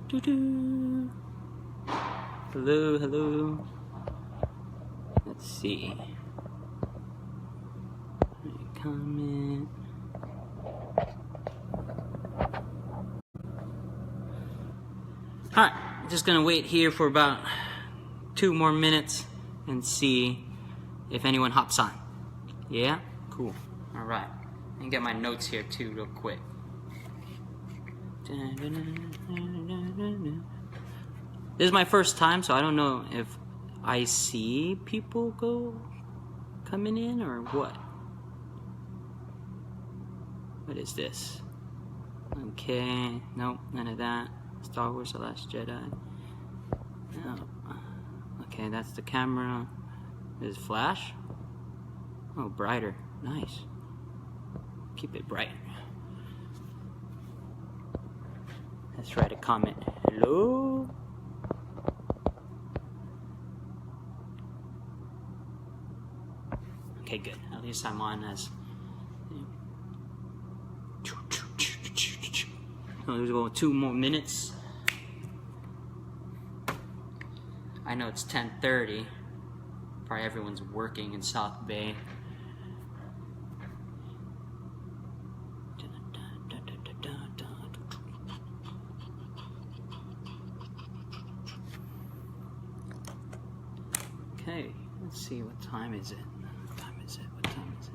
Doo-doo. Hello, hello. Let's see. Comment. Alright, just gonna wait here for about 2 more minutes and see if anyone hops on. Yeah? Cool. Alright. Let me get my notes here too real quick. This is my first time, so I don't know if I see people coming in or what. What is this? Okay, nope, none of that. Star Wars: The Last Jedi. No. Okay, that's the camera. This is flash. Oh, brighter. Nice. Keep it bright. Let's write a comment. Hello? Okay, good. At least I'm on as... Let's go 2 more minutes. I know it's 10:30. Probably everyone's working in South Bay. Okay, let's see, what time is it? What time is it? What time is it?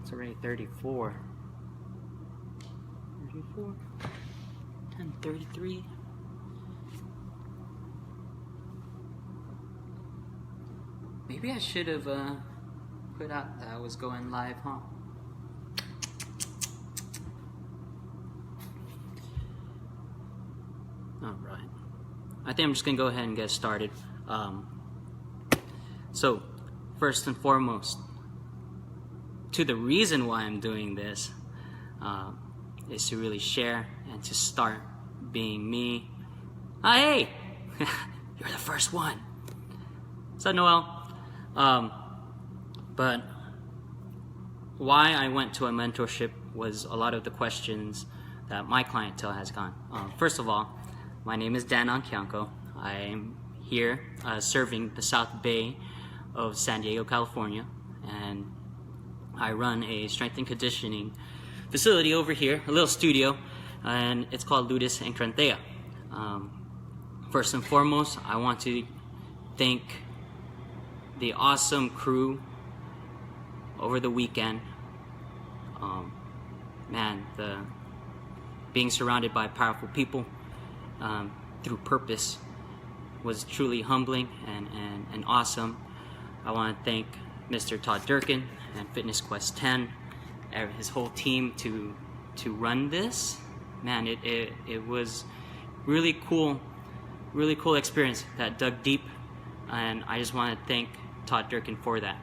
It's already 34. 34? 10:33. Maybe I should have put out that I was going live, huh? Alright. I think I'm just gonna go ahead and get started. So, first and foremost, to the reason why I'm doing this is to really share and to start being me. Ah, hey! You're the first one. What's up, Noel? But why I went to a mentorship was a lot of the questions that my clientele has gone. First of all, my name is Dan Anquianco. I'm here serving the South Bay of San Diego, California, and I run a strength and conditioning facility over here, a little studio, and it's called Ludus and Cranthea. First and foremost, I want to thank the awesome crew over the weekend. Man, being surrounded by powerful people through purpose was truly humbling and awesome. I want to thank Mr. Todd Durkin and Fitness Quest 10, his whole team to run this. Man, it was really cool experience that dug deep, and I just want to thank Todd Durkin for that.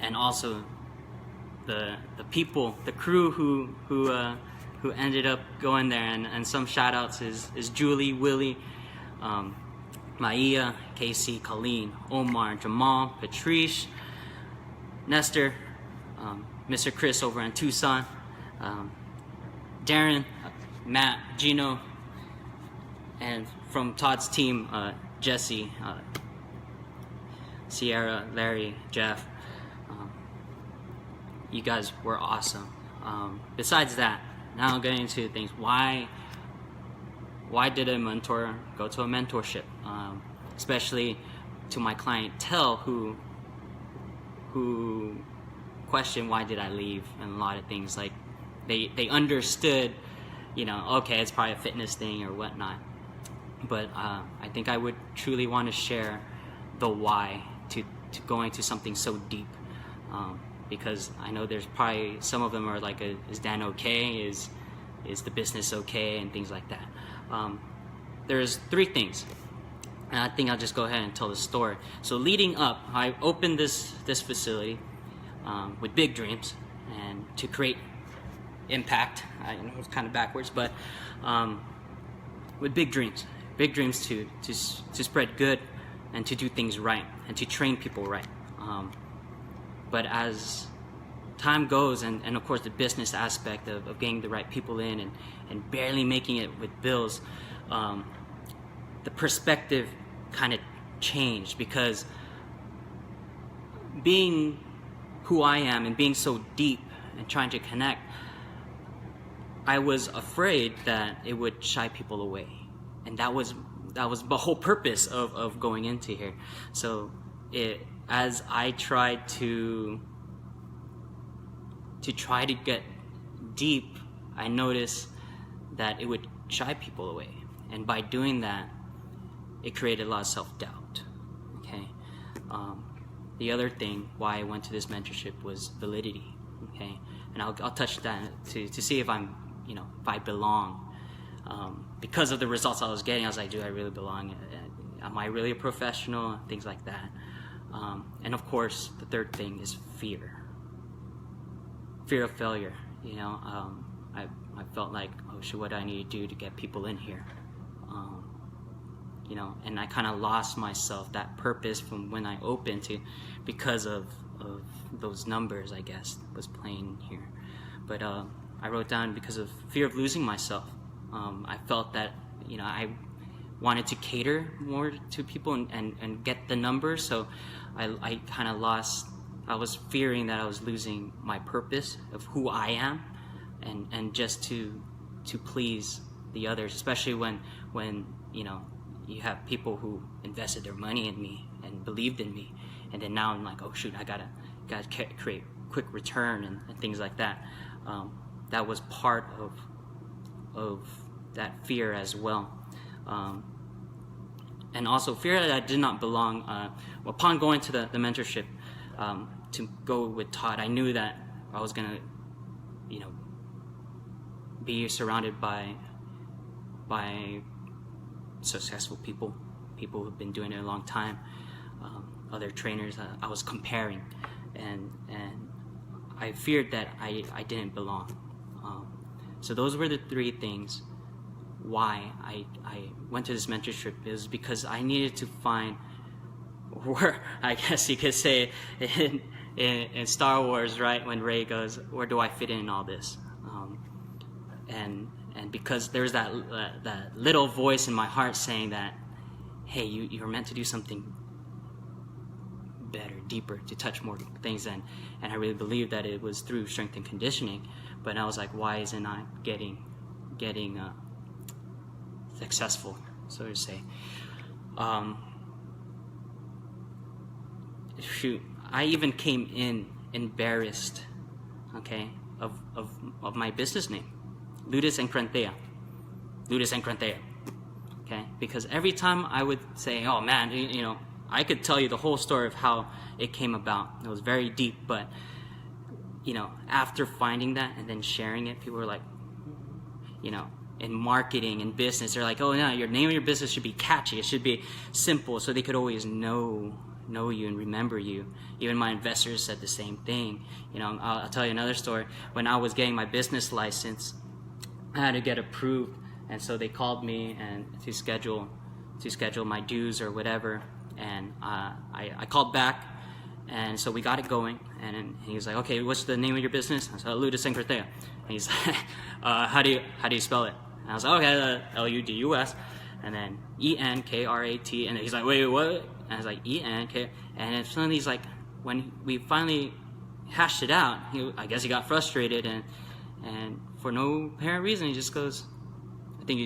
And also the people, the crew who ended up going there, and some shout outs is Julie, Willie, Maia, Casey, Colleen, Omar, Jamal, Patrice, Nestor, Mr. Chris over in Tucson, Darren, Matt, Gino, and from Todd's team, Jesse, Sierra, Larry, Jeff. You guys were awesome. Besides that, now getting into things. Why did a mentor go to a mentorship? Especially to my clientele who questioned why did I leave, and a lot of things like they understood, okay, it's probably a fitness thing or whatnot. But I think I would truly want to share the why to going to something so deep, because I know there's probably some of them are like, is Dan okay? Is the business okay? And things like that. There's 3 things, and I think I'll just go ahead and tell the story. So leading up, I opened this facility with big dreams and to create impact. I know it's kind of backwards, but with big dreams to spread good and to do things right and to train people right. But as time goes, and of course the business aspect of getting the right people in and barely making it with bills, the perspective kind of changed, because being who I am and being so deep and trying to connect, I was afraid that it would shy people away, and that was the whole purpose of going into here. So as I tried to get deep, I noticed that it would shy people away, and by doing that, it created a lot of self-doubt. Okay, the other thing why I went to this mentorship was validity. Okay, and I'll touch that to see if I'm, if I belong. Because of the results I was getting, I was like, do I really belong? Am I really a professional? Things like that. And of course, the third thing is fear of failure. I felt like, oh shit, what do I need to do to get people in here? And I kind of lost myself, that purpose from when I opened to, because of those numbers, I guess, was playing here. But I wrote down because of fear of losing myself. I felt that, I wanted to cater more to people and get the numbers, so I kind of lost. I was fearing that I was losing my purpose of who I am, and just to please the others, especially when you have people who invested their money in me and believed in me, and then now I'm like, oh shoot, I gotta create quick return and things like that. That was part of that fear as well. And also fear that I did not belong. Upon going to the mentorship, to go with Todd, I knew that I was gonna, be surrounded by successful people who've been doing it a long time, other trainers. I was comparing, and I feared that I didn't belong. So those were the three things why I went to this mentorship, is because I needed to find where, I guess you could say, in Star Wars, right, when Rey goes, where do I fit in all this? And because there's that little voice in my heart saying that, hey, you're meant to do something better, deeper, to touch more things, and I really believed that it was through strength and conditioning. But I was like, why isn't I getting successful, so to say? Shoot, I even came in embarrassed, okay, of my business name, Ludus and Cranthea, okay, because every time I would say, oh man, I could tell you the whole story of how it came about. It was very deep, but after finding that and then sharing it, people were like, in marketing and business, they're like, oh no, your name of your business should be catchy. It should be simple, so they could always know you and remember you. Even my investors said the same thing. I'll tell you another story. When I was getting my business license, I had to get approved, and so they called me and to schedule my dues or whatever, and I called back, and so we got it going, and he was like, okay, what's the name of your business? I said, Ludus and Cranthea. And he's like, how do you spell it? And I was like, okay, Ludus, and then ENKRAT, and he's like, wait, what? And I was like, ENK, and then suddenly he's like, when we finally hashed it out, I guess he got frustrated, and for no apparent reason, he just goes, I think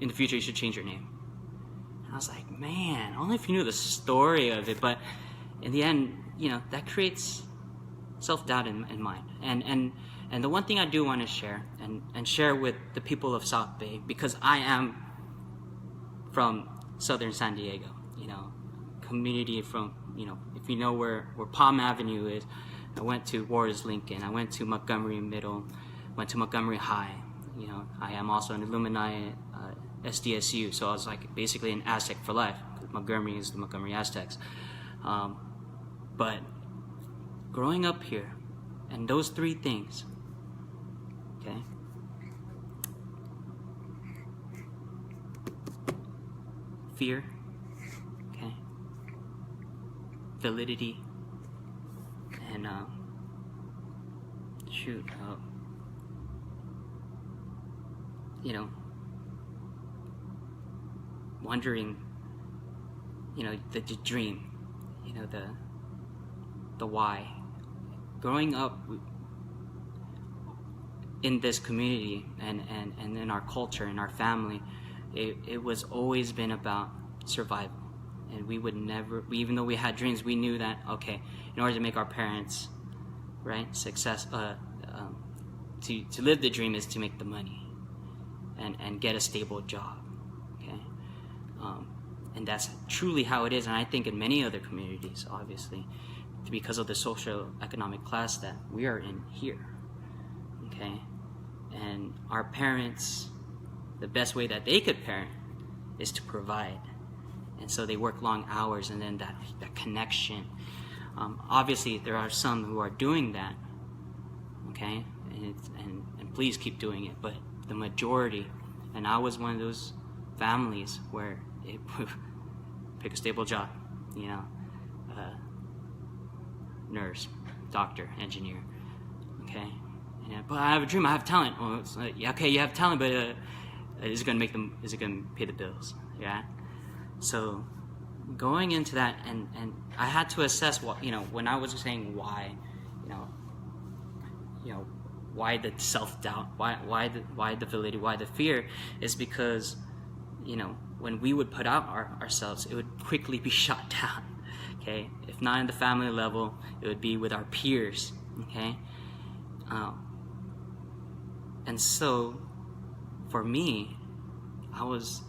in the future, you should change your name. And I was like, man, only if you knew the story of it. But in the end, that creates self-doubt in mind. And the one thing I do want to share, and share with the people of South Bay, because I am from Southern San Diego, community from, if you know where Palm Avenue is. I went to Warriors Lincoln. I went to Montgomery Middle. Went to Montgomery High. I am also an alumni SDSU, so I was like basically an Aztec for life, because Montgomery is the Montgomery Aztecs. But growing up here, and those three things, okay, fear, validity, and shoot, you know, wondering, you know, the dream, you know, the why. Growing up in this community and in our culture, in our family, it was always been about survival. And we would never, even though we had dreams, we knew that, okay, in order to make our parents, right, to live the dream is to make the money and get a stable job, okay? And that's truly how it is, and I think in many other communities, obviously, because of the social economic class that we are in here, okay? And our parents, the best way that they could parent is to provide. And so they work long hours, and then that connection. Obviously, there are some who are doing that, okay? And please keep doing it. But the majority, and I was one of those families where it pick a stable job, you know, nurse, doctor, engineer, okay? But I have a dream. I have talent. Well, it's like, yeah, okay, you have talent, but is it going to make them? Is it going to pay the bills? Yeah. So going into that, and I had to assess what, you know, when I was saying why, you know, why the self-doubt, why the validity, why the fear, is because, you know, when we would put out ourselves, it would quickly be shot down. Okay, if not in the family level, it would be with our peers. Okay, and so for me, I was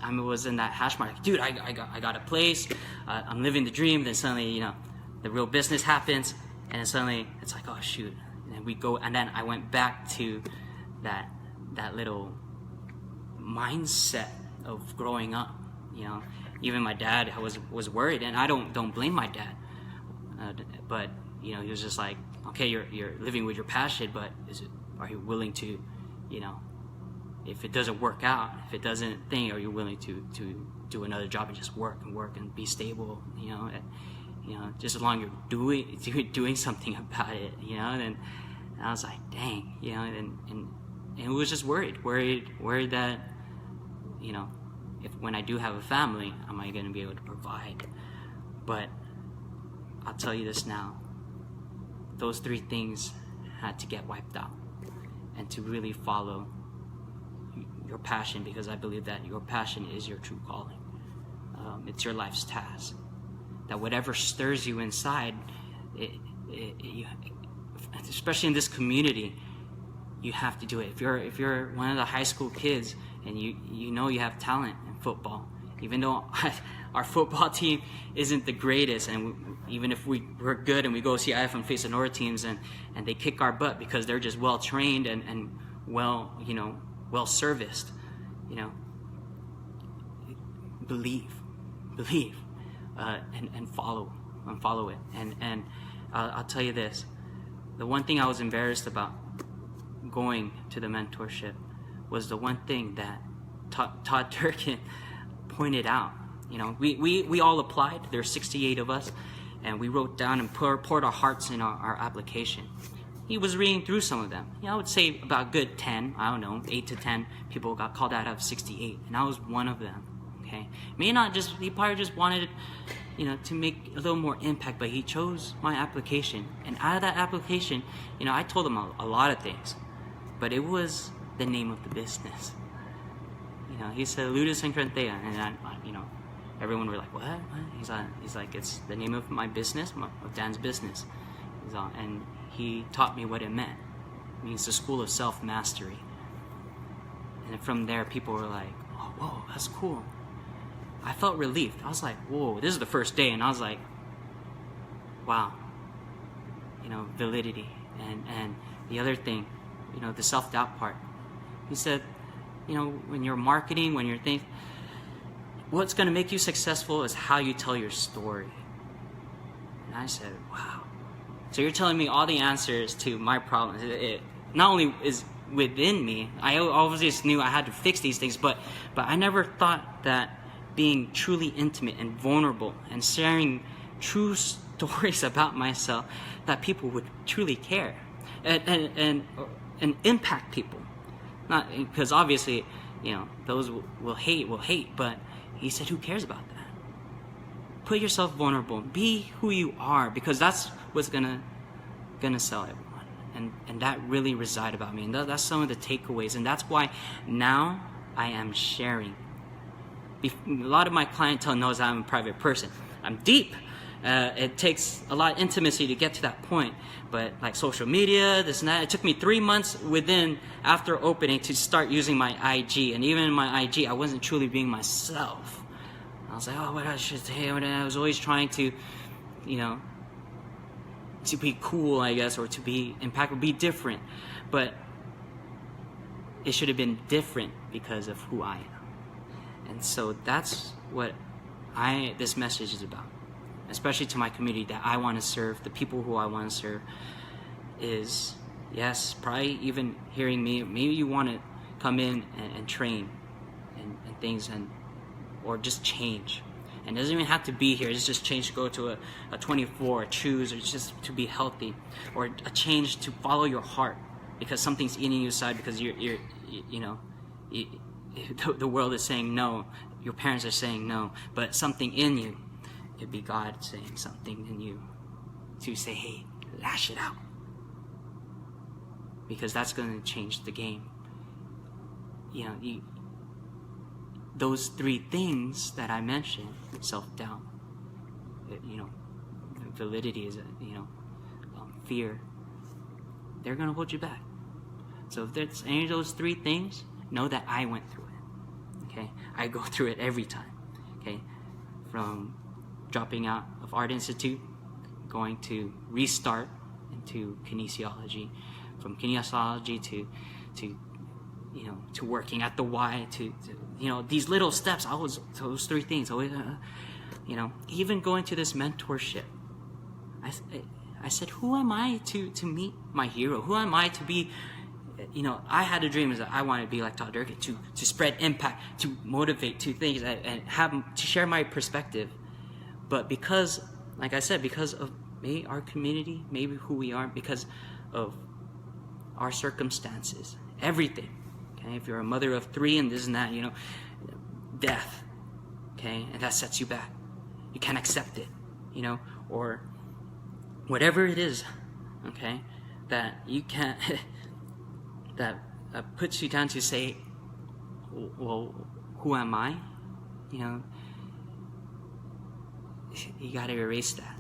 in that hash mark. Dude, I got a place. I'm living the dream. Then suddenly, you know, the real business happens, and then suddenly it's like, oh shoot. And then we go, and then I went back to that little mindset of growing up. You know, even my dad was worried, and I don't blame my dad. But you know, he was just like, okay, you're living with your passion, but are you willing to, you know, if it doesn't work out, if it doesn't think, are you willing to do another job and just work and be stable, you know, just as long as you're doing something about it, you know. And I was like, dang, you know, and it was just worried that, you know, if when I do have a family, am I going to be able to provide? But I'll tell you this now, those three things had to get wiped out, and to really follow your passion, because I believe that your passion is your true calling. It's your life's task. That whatever stirs you inside, especially in this community, you have to do it. If you're one of the high school kids and you know you have talent in football, even though our football team isn't the greatest, and even if we're good and we go see IF and face the North teams and they kick our butt because they're just well trained and well, you know, well serviced, you know, believe, and follow it. And I'll tell you this, the one thing I was embarrassed about going to the mentorship was the one thing that Todd Durkin pointed out. You know, we all applied. There's 68 of us, and we wrote down and poured our hearts in our application. He was reading through some of them. You know, I would say about a good 10, I don't know, 8 to 10 people got called out of 68, and I was one of them. Okay, he probably just wanted, you know, to make a little more impact, but he chose my application. And out of that application, you know, I told him a lot of things, but it was the name of the business. You know, he said Ludus and Crantea, and I, you know, everyone were like, what? He's like, it's the name of my business, of Dan's business. And he taught me what it meant. It means the school of self-mastery. And from there, people were like, oh, whoa, that's cool. I felt relieved. I was like, whoa, this is the first day. And I was like, wow, you know, validity. And the other thing, you know, the self-doubt part. He said, you know, when you're marketing, when you're thinking, what's going to make you successful is how you tell your story. And I said, wow. So you're telling me all the answers to my problems. It not only is within me, I obviously knew I had to fix these things, but I never thought that being truly intimate and vulnerable and sharing true stories about myself, that people would truly care. and impact people. Not because obviously, those will hate, but he said, who cares about that? Put yourself vulnerable. Be who you are, because that's what's gonna sell everyone. And that really reside about me. And that's some of the takeaways. And that's why now I am sharing. A lot of my clientele knows I'm a private person. I'm deep. It takes a lot of intimacy to get to that point. But like social media, this and that, it took me 3 months after opening to start using my IG. And even in my IG, I wasn't truly being myself. I was like, oh, what I should say. I was always trying to, to be cool, I guess, or to be impactful, be different. But it should have been different because of who I am. And so that's what this message is about, especially to my community that I want to serve, the people who I want to serve, is, yes, probably even hearing me, maybe you want to come in and train and things, or just change. And it doesn't even have to be here. It's just change to go to a 24, a choose, or just to be healthy, or a change to follow your heart because something's eating you aside because the world is saying no, your parents are saying no, but something in you, it'd be God saying something in you to say, hey, lash it out, because that's going to change the game. Those 3 things that I mentioned, self-doubt, validity is, fear, they're going to hold you back. So if there's any of those 3 things, know that I went through it, okay? I go through it every time, okay? From dropping out of Art Institute, going to restart into kinesiology, from kinesiology to working at the Y, to these little steps. Those 3 things. Even going to this mentorship. I said, who am I to meet my hero? Who am I to be? I had a dream is that I wanted to be like Todd Durkin, to spread impact, to motivate, to things, and to share my perspective. But because, like I said, because of maybe our community, maybe who we are, because of our circumstances, everything. Okay, if you're a mother of 3 and this and that, death, okay, and that sets you back. You can't accept it, or whatever it is, okay, that you can't, that puts you down to say, well, who am I? You got to erase that,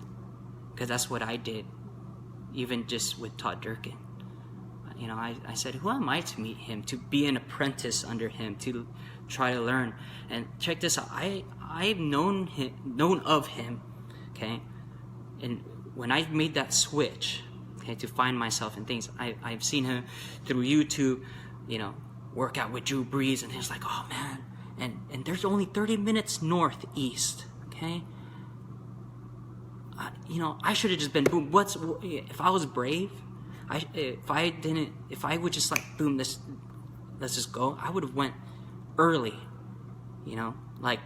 because that's what I did, even just with Todd Durkin. I said, who am I to meet him, to be an apprentice under him, to try to learn? And check this out. I've known of him, okay? And when I made that switch, okay, to find myself in things, I've seen him through YouTube, work out with Drew Brees, and he's like, oh man, and there's only 30 minutes northeast, okay? I should have just been boom. If I was brave? If I would just boom, let's just go, I would have went early, like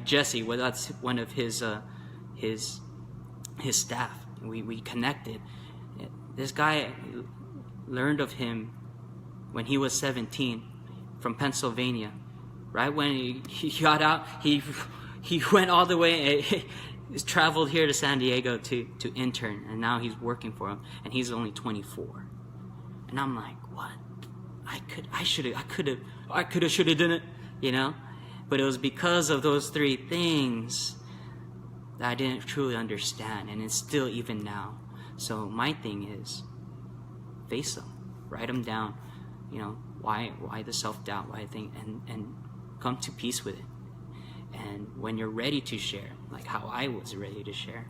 Jesse. Well, that's one of his staff. We connected. This guy learned of him when he was 17 from Pennsylvania. Right when he got out, he went all the way. He's traveled here to San Diego to intern, and now he's working for him, and he's only 24. And I'm like, what? I should have done it, But it was because of those 3 things that I didn't truly understand, and it's still even now. So my thing is, face them, write them down, why the self-doubt, why I think, and come to peace with it. And when you're ready to share, like how I was ready to share,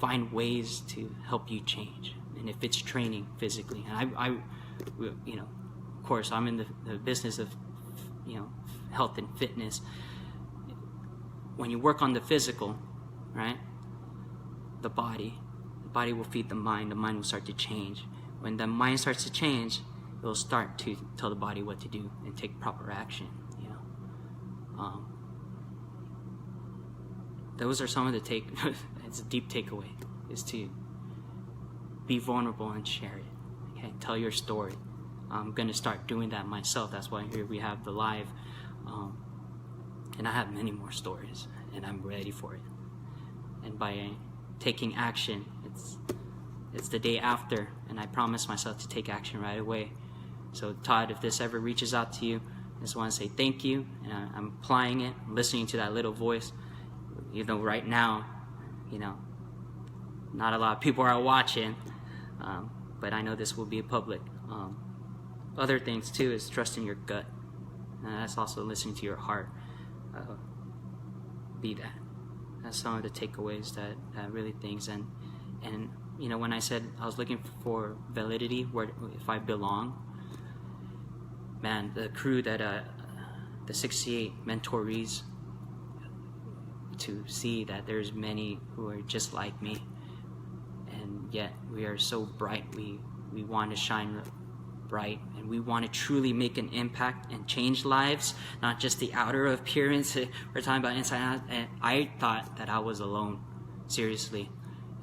find ways to help you change. And if it's training physically, and I of course, I'm in the business of, health and fitness. When you work on the physical, right, the body will feed the mind will start to change. When the mind starts to change, it'll start to tell the body what to do and take proper action. Those are some of the it's a deep takeaway. is to be vulnerable and share it. Okay, tell your story. I'm gonna start doing that myself. That's why here we have the live, and I have many more stories, and I'm ready for it. And by taking action, it's the day after, and I promise myself to take action right away. So Todd, if this ever reaches out to you, I just want to say thank you, and I'm applying it, I'm listening to that little voice. You know, right now, you know, not a lot of people are watching, but I know this will be public. Other things too is trusting your gut, and that's also listening to your heart. Be that. That's some of the takeaways that really things. And you know, when I said I was looking for validity, where if I belong, man, the crew that the 68 mentorees, to see that there's many who are just like me, and yet we are so bright. We want to shine bright, and we want to truly make an impact and change lives, not just the outer appearance. We're talking about inside out. And I thought that I was alone, seriously,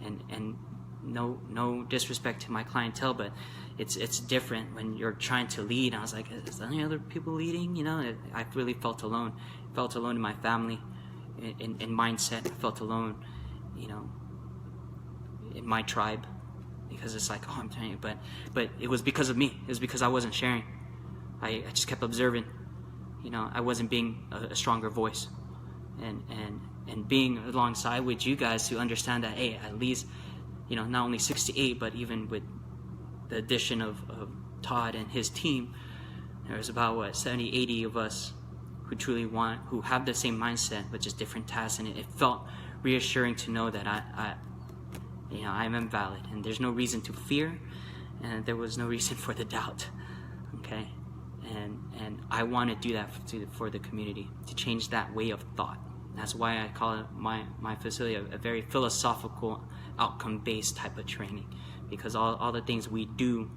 and no disrespect to my clientele, but it's different when you're trying to lead. I was like, is there any other people leading? You know, I really felt alone. I felt alone in my family, in mindset. I felt alone, you know, in my tribe. Because it's like, oh, I'm telling you, but it was because of me. It was because I wasn't sharing. I just kept observing. You know, I wasn't being a stronger voice, and being alongside with you guys to understand that, hey, at least, you know, not only 68, but even with the addition of Todd and his team, there's about 70, 80 of us who truly who have the same mindset, but just different tasks, and it felt reassuring to know that you know, I am valid, and there's no reason to fear, and there was no reason for the doubt. Okay, and I want to do that for the community, to change that way of thought. That's why I call it my facility a very philosophical, outcome-based type of training, because all the things we do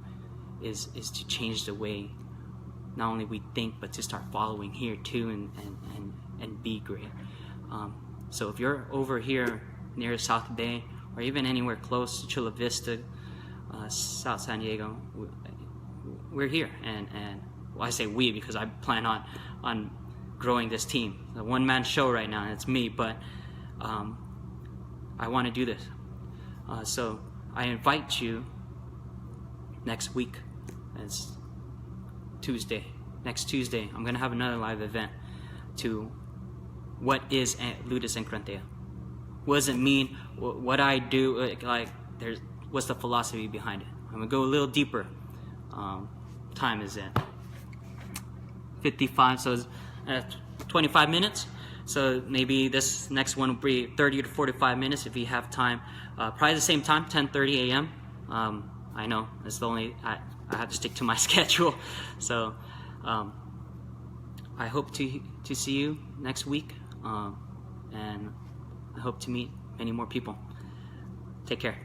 is to change the way not only we think, but to start following here too, and be great. So if you're over here near South Bay, or even anywhere close to Chula Vista, South San Diego, we're here. And well, I say we because I plan on growing this team. The one-man show right now, and it's me, but I want to do this. So I invite you next week. It's Tuesday. Next Tuesday, I'm going to have another live event to what is Ludus Encrantea. What does it mean? What I do? Like, what's the philosophy behind it? I'm gonna go a little deeper. Time is at 55, so it's 25 minutes. So maybe this next one will be 30 to 45 minutes if you have time. Probably the same time, 10:30 a.m. I know it's the only I have to stick to my schedule. So I hope to see you next week, and I hope to meet many more people. Take care.